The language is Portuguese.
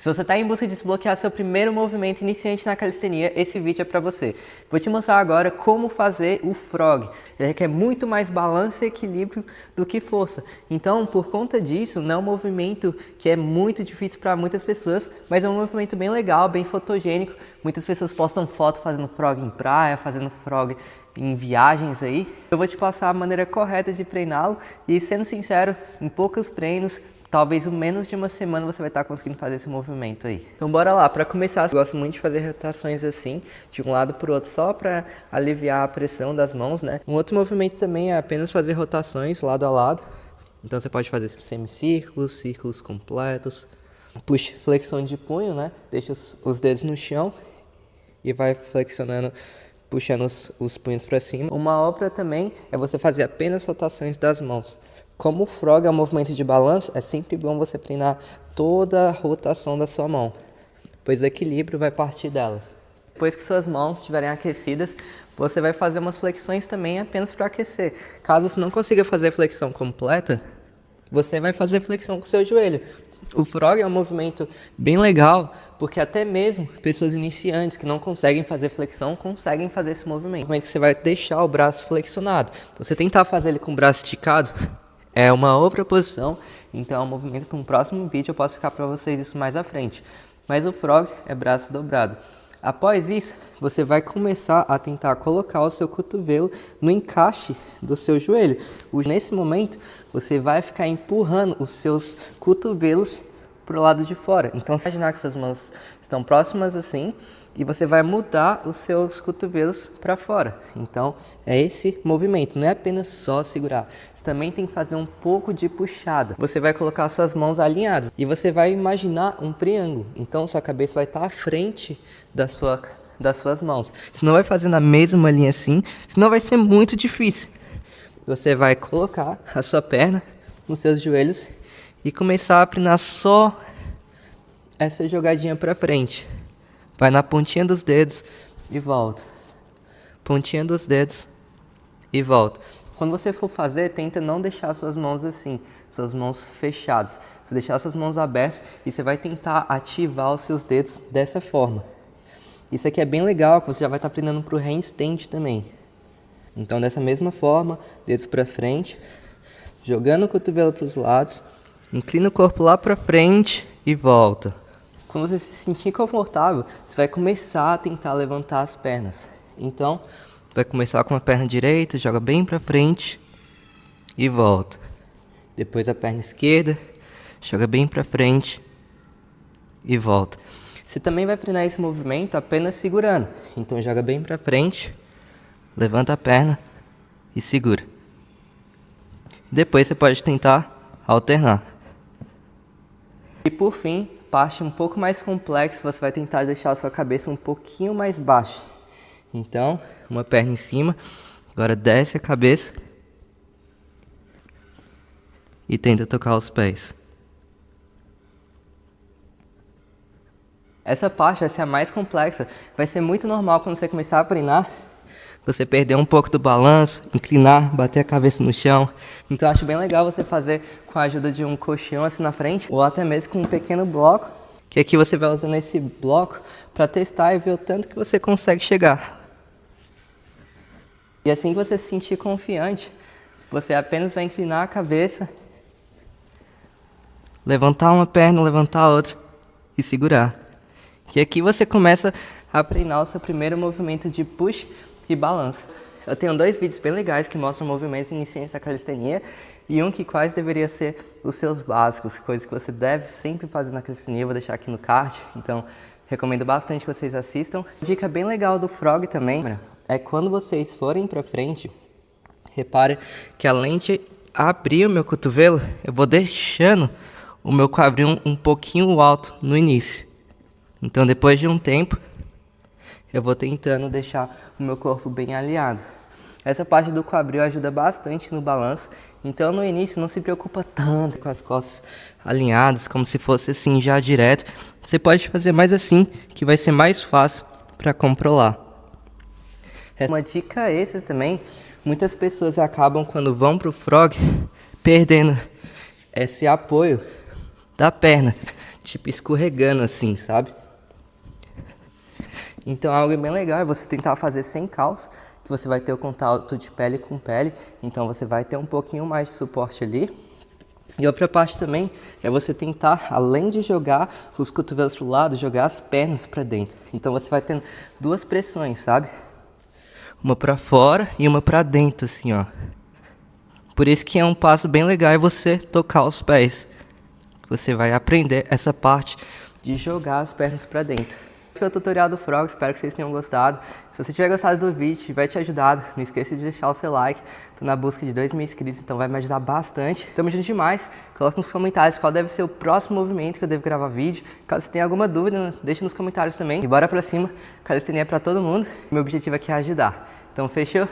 Se você está em busca de desbloquear seu primeiro movimento iniciante na calistenia, esse vídeo é para você. Vou te mostrar agora como fazer o frog. Ele requer muito mais balanço e equilíbrio do que força. Então, por conta disso, não é um movimento que é muito difícil para muitas pessoas, mas é um movimento bem legal, bem fotogênico. Muitas pessoas postam foto fazendo frog em praia, fazendo frog em viagens aí. Eu vou te passar a maneira correta de treiná-lo e, sendo sincero, em poucos treinos, talvez em menos de uma semana você vai estar conseguindo fazer esse movimento aí. Então bora lá, para começar, eu gosto muito de fazer rotações assim, de um lado para o outro, só para aliviar a pressão das mãos, né? Um outro movimento também é apenas fazer rotações lado a lado. Então você pode fazer semicírculos, círculos completos. Puxa, flexão de punho, né? Deixa os dedos no chão e vai flexionando, puxando os punhos para cima. Uma outra também é você fazer apenas rotações das mãos. Como o frog é um movimento de balanço, é sempre bom você treinar toda a rotação da sua mão, pois o equilíbrio vai partir delas. Depois que suas mãos estiverem aquecidas, você vai fazer umas flexões também apenas para aquecer. Caso você não consiga fazer flexão completa, você vai fazer flexão com o seu joelho. O frog é um movimento bem legal, porque até mesmo pessoas iniciantes que não conseguem fazer flexão, conseguem fazer esse movimento. Mas você vai deixar o braço flexionado. Você tentar fazer ele com o braço esticado, é uma outra posição, então é um movimento para um próximo vídeo, eu posso ficar para vocês isso mais à frente. Mas o frog é braço dobrado. Após isso, você vai começar a tentar colocar o seu cotovelo no encaixe do seu joelho. Nesse momento, você vai ficar empurrando os seus cotovelos para o lado de fora. Então, se imaginar que suas mãos estão próximas assim, e você vai mudar os seus cotovelos para fora. Então, é esse movimento, não é apenas só segurar. Você também tem que fazer um pouco de puxada. Você vai colocar suas mãos alinhadas e você vai imaginar um triângulo. Então, sua cabeça vai estar à frente das suas mãos. Você não vai fazer na mesma linha assim, senão vai ser muito difícil. Você vai colocar a sua perna nos seus joelhos e começar a treinar só essa jogadinha para frente. Vai na pontinha dos dedos e volta. Pontinha dos dedos e volta. Quando você for fazer, tenta não deixar suas mãos assim, suas mãos fechadas. Você deixar suas mãos abertas e você vai tentar ativar os seus dedos dessa forma. Isso aqui é bem legal, que você já vai estar treinando para o handstand também. Então, dessa mesma forma, dedos para frente, jogando o cotovelo para os lados, inclina o corpo lá para frente e volta. Quando você se sentir confortável, você vai começar a tentar levantar as pernas. Então, vai começar com a perna direita, joga bem para frente e volta. Depois a perna esquerda, joga bem para frente e volta. Você também vai treinar esse movimento apenas segurando. Então, joga bem para frente, levanta a perna e segura. Depois você pode tentar alternar. E por fim, parte um pouco mais complexa, você vai tentar deixar a sua cabeça um pouquinho mais baixa. Então, uma perna em cima, agora desce a cabeça e tenta tocar os pés. Essa parte vai ser a mais complexa, vai ser muito normal quando você começar a treinar, você perder um pouco do balanço, inclinar, bater a cabeça no chão. Então eu acho bem legal você fazer com a ajuda de um colchão assim na frente, ou até mesmo com um pequeno bloco, que aqui você vai usando esse bloco para testar e ver o tanto que você consegue chegar. E assim que você se sentir confiante, você apenas vai inclinar a cabeça, levantar uma perna, levantar a outra e segurar. E aqui você começa a treinar o seu primeiro movimento de push e balança. Eu tenho 2 vídeos bem legais que mostram movimentos iniciantes da calistenia e um que quais deveria ser os seus básicos, coisas que você deve sempre fazer na calistenia. Eu vou deixar aqui no card, então recomendo bastante que vocês assistam. Dica bem legal do frog também é quando vocês forem para frente, repare que além de abrir o meu cotovelo, eu vou deixando o meu quadril um pouquinho alto no início. Então depois de um tempo, eu vou tentando deixar o meu corpo bem alinhado. Essa parte do quadril ajuda bastante no balanço. Então no início não se preocupa tanto com as costas alinhadas, como se fosse assim já direto. Você pode fazer mais assim, que vai ser mais fácil para controlar. Uma dica extra também, muitas pessoas acabam quando vão para o frog perdendo esse apoio da perna. tipo escorregando assim, sabe? Então algo bem legal é você tentar fazer sem calça, que você vai ter o contato de pele com pele, então você vai ter um pouquinho mais de suporte ali. E outra parte também é você tentar, além de jogar os cotovelos pro lado, jogar as pernas para dentro. Então você vai tendo duas pressões, sabe? Uma para fora e uma para dentro, assim, ó. Por isso que é um passo bem legal é você tocar os pés. Você vai aprender essa parte de jogar as pernas para dentro. Esse foi o tutorial do Frog, espero que vocês tenham gostado. Se você tiver gostado do vídeo, tiver te ajudado, não esqueça de deixar o seu like. Tô na busca de 2.000 inscritos, então vai me ajudar bastante. Tamo junto demais. Coloque nos comentários qual deve ser o próximo movimento que eu devo gravar vídeo. Caso você tenha alguma dúvida, deixa nos comentários também. E bora pra cima, calistenia é pra todo mundo. Meu objetivo aqui é ajudar. Então fechou?